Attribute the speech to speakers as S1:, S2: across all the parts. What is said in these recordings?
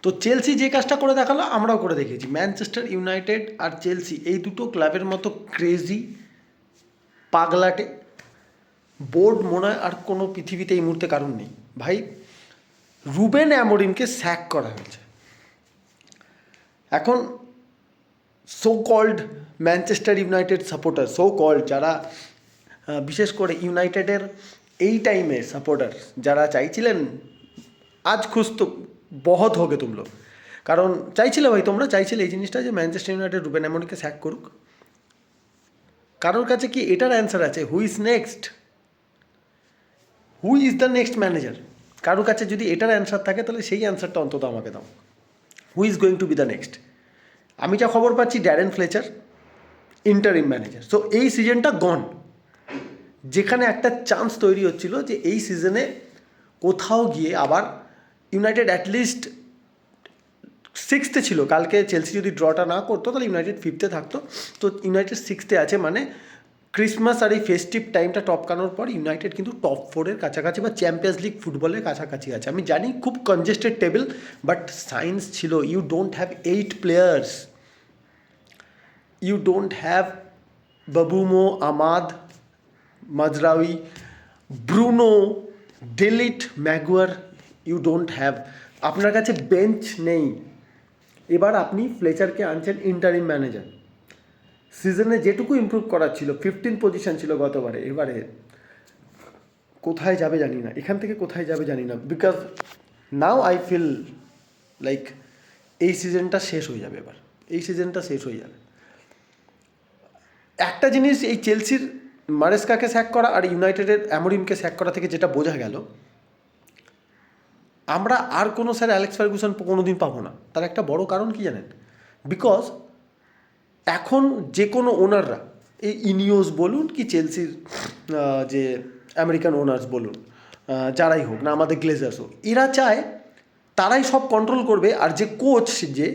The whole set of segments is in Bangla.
S1: তো চেলসি যে কাজটা করে দেখালো আমরাও করে দেখিয়েছি। ম্যানচেস্টার ইউনাইটেড আর চেলসি এই দুটো ক্লাবের মতো ক্রেজি পাগলাটে বোর্ড মনে হয় আর কোনো পৃথিবীতে এই মুহূর্তে কারণ নেই ভাই। রুবেন অ্যামোরিমকে স্যাক করা হয়েছে। এখন so called Manchester United supporter, so called যারা বিশেষ করে ইউনাইটেডের এই টাইমে সাপোর্টার যারা চাইছিলেন আজ খুশ তো বহুত হোগে তুম লোক, কারণ চাইছিলে ভাই, তোমরা চাইছিলে এই জিনিসটা যে ম্যানচেস্টার ইউনাইটেড রুবেন অ্যামোরিমকে স্যাক করুক। কারোর কাছে কি এটার অ্যান্সার আছে who is next, who is the next manager? কারোর কাছে যদি এটার অ্যান্সার থাকে তাহলে সেই অ্যান্সারটা অন্তত আমাকে দাও। Who is going to B the next? আমি যা খবর পাচ্ছি Darren Fletcher interim manager. So এই সিজনটা গন, যেখানে একটা চান্স তৈরি হচ্ছিল যে এই সিজনে কোথাও গিয়ে আবার ইউনাইটেড অ্যাটলিস্ট সিক্সথে ছিল, কালকে চেলসি যদি ড্রটা না করতো তাহলে ইউনাইটেড ফিফথে থাকতো। তো ইউনাইটেড সিক্সথে আছে, মানে ক্রিসমাস আর এই ফেস্টিভ টাইমটা টপকানোর পর ইউনাইটেড কিন্তু টপ ফোরের কাছাকাছি বা চ্যাম্পিয়ন্স লিগ ফুটবলের কাছাকাছি আছে। আমি জানি খুব কনজেস্টেড টেবিল, বাট সায়েন্স ছিল। You don't have 8 players, you don't have Mbeumo, Amad, Mazraoui, Bruno, de Ligt, Maguire, you don't have. আপনার কাছে বেঞ্চ নেই। এবার আপনি ফ্লেচারকে আনছেন ইন্টারিম ম্যানেজার। সিজনে যেটুকু ইমপ্রুভ করার ছিল, 15 পজিশন ছিল গতবারে, এবারে কোথায় যাবে জানি না, এখান থেকে কোথায় যাবে জানি না। Because now I feel like এই সিজনটা শেষ হয়ে যাবে, এবার এই সিজনটা শেষ হয়ে যাবে। একটা জিনিস এই চেলসির মারেস্কাকে স্যাক করা আর ইউনাইটেডের অ্যামোরিমকে স্যাক করা থেকে যেটা বোঝা গেল, আমরা আর কোনো স্যার অ্যালেক্স ফার্গুসন কোনো দিন পাবো না। তার একটা বড় কারণ কি জানেন? বিকজ এখন যে কোনো ওনাররা, এই ইনিওস বলুন কি চেলসির যে আমেরিকান ওনার্স বলুন, যারাই হোক না, আমাদের গ্লেজার্স হোক, এরা চায় তারাই সব কন্ট্রোল করবে আর যে কোচ যে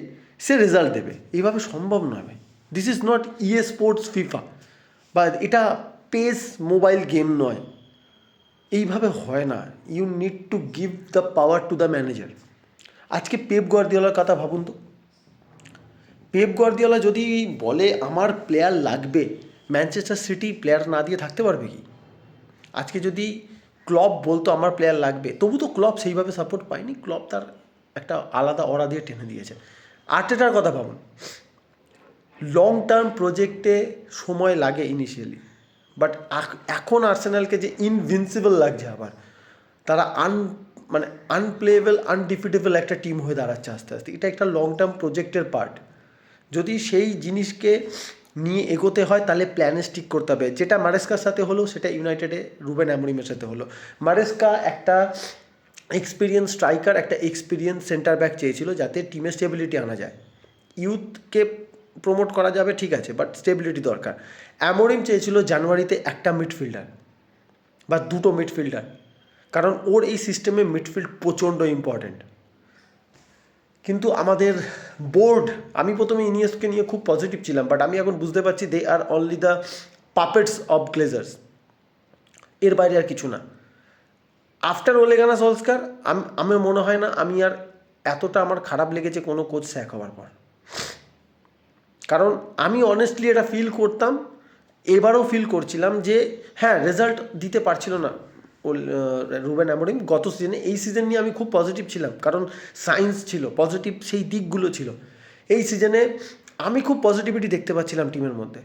S1: সে রেজাল্ট দেবে। এইভাবে সম্ভব নয় ভাই। This is not EA sports FIFA, বা এটা পেস মোবাইল গেম নয়। এইভাবে হয় না। You need to give the power to the manager. আজকে পেপ গার্দিওলার কথা ভাবুন তো। পেপ গার্দিওলা যদি বলে আমার প্লেয়ার লাগবে, ম্যানচেস্টার সিটি প্লেয়ার না দিয়ে থাকতে পারবে কি? আজকে যদি ক্লপ বলতো আমার প্লেয়ার লাগবে, তবু তো ক্লপ সেইভাবে সাপোর্ট পায়নি। ক্লপ তার একটা আলাদা অরা দিয়ে টেনে দিয়েছে। আর্টেটার কথা ভাবুন, লং টার্ম প্রজেক্টে সময় লাগে ইনিশিয়ালি, বাট এখন আর্সেনালকে যে ইনভিনসিবল লাগছে, আবার তারা মানে আনপ্লেয়েবল আনডিফিটেবল একটা টিম হয়ে দাঁড়াচ্ছে আস্তে আস্তে। এটা একটা লং টার্ম প্রজেক্টের পার্ট। যদি সেই জিনিসকে নিয়ে এগোতে হয় তাহলে প্ল্যানে স্টিক করতে হবে। যেটা মারেস্কার সাথে হলো সেটা ইউনাইটেডে রুবেন অ্যামোরিমের সাথে হলো। মারেস্কা একটা এক্সপিরিয়েন্স স্ট্রাইকার, একটা এক্সপিরিয়েন্স সেন্টার ব্যাক চেয়েছিল যাতে টিমে স্টেবিলিটি আনা যায়। ইউথকে প্রমোট করা যাবে ঠিক আছে, বাট স্টেবিলিটি দরকার। অ্যামোরিম চেয়েছিল জানুয়ারিতে একটা মিডফিল্ডার বা দুটো মিডফিল্ডার, কারণ ওর এই সিস্টেমে মিডফিল্ড প্রচণ্ড ইম্পর্ট্যান্ট। কিন্তু আমাদের বোর্ড, আমি প্রথমে ইনিয়েসকে নিয়ে খুব পজিটিভ ছিলাম, বাট আমি এখন বুঝতে পারছি দে আর অনলি দ্য পাপেটস অফ গ্লেজার্স, এর বাইরে আর কিছু না। আফটার ওলে গানা সলস্কার আমার মনে হয় না আমি আর এতটা আমার খারাপ লেগেছে কোনো কোচ স্যাক হওয়ার পর। কারণ আমি অনেস্টলি এটা ফিল করতাম, এবারও ফিল করছিলাম যে হ্যাঁ, রেজাল্ট দিতে পারছিল না রুবেন অ্যামোরিম গত সিজনে। এই সিজন নিয়ে আমি খুব পজিটিভ ছিলাম, কারণ সায়েন্স ছিল, পজিটিভ সেই দিকগুলো ছিল। এই সিজনে আমি খুব পজিটিভিটি দেখতে পাচ্ছিলাম টিমের মধ্যে।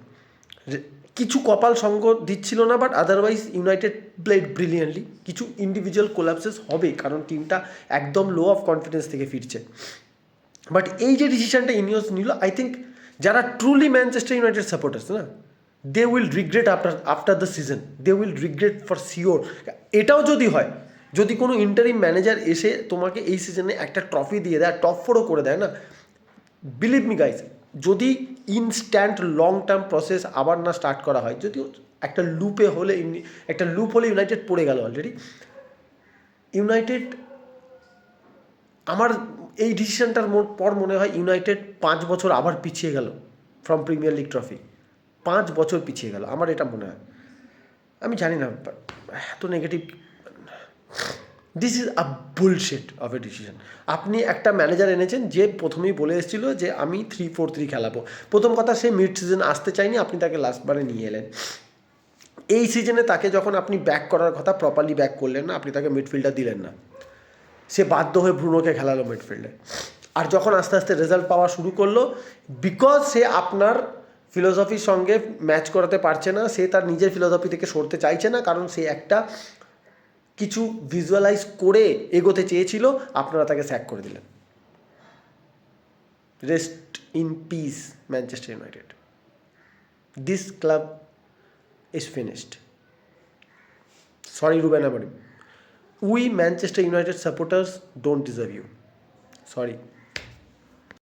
S1: কিছু কপাল সঙ্গ দিচ্ছিল না, but otherwise United played brilliantly. কিছু ইন্ডিভিজুয়াল কোলাপসেস হবে, কারণ টিমটা একদম লো অফ কনফিডেন্স থেকে ফিরছে। বাট এই যে ডিসিশনটা ইনিওস নিল, আই থিঙ্ক যারা ট্রুলি ম্যানচেস্টার ইউনাইটেড সাপোর্টার্স না, they will regret after the season, they will regret for sure. এটাও যদি হয়, যদি কোনো ইন্টারিম ম্যানেজার এসে তোমাকে এই সিজনে একটা ট্রফি দিয়ে দেয়, টপ 4ও করে দেয় না, বিলিভ মি গাইজ, যদি ইনস্ট্যান্ট লং টার্ম প্রসেস আবার না স্টার্ট করা হয়, যদিও একটা লুপ হলে ইউনাইটেড পড়ে গেল অলরেডি। ইউনাইটেড, আমার এই ডিসিশনটার পর মনে হয় ইউনাইটেড 5 বছর আবার পিছিয়ে গেল ফ্রম প্রিমিয়ার লিগ ট্রফি। 5 বছর পিছিয়ে গেল, আমার এটা মনে হয়। আমি জানি না, এত negative this is a bullshit of a decision. আপনি একটা ম্যানেজার এনেছেন যে প্রথমেই বলে এসেছিল যে আমি 3-4-3 খেলাবো। প্রথম কথা, সে মিড সিজন আসতে চায়নি, আপনি তাকে লাস্টবারে নিয়ে এলেন। এই সিজনে তাকে যখন আপনি ব্যাক করার কথা, প্রপারলি ব্যাক করলেন না, আপনি তাকে মিডফিল্ডার দিলেন না, সে বাধ্য হয়ে ব্রুনোকে খেলালো মিডফিল্ডে। আর যখন আস্তে আস্তে রেজাল্ট পাওয়া শুরু করলো, বিকজ সে আপনার ফিলোসফির সঙ্গে ম্যাচ করাতে পারছে না, সে তার নিজের ফিলোসফি থেকে সরতে চাইছে না, কারণ সে একটা কিছু ভিজুয়ালাইজ করে এগোতে চেয়েছিল, আপনারা তাকে স্যাক করে দিলেন। Rest in peace Manchester United. This club is finished. Sorry Ruben আmorim, we Manchester United supporters don't deserve you. Sorry.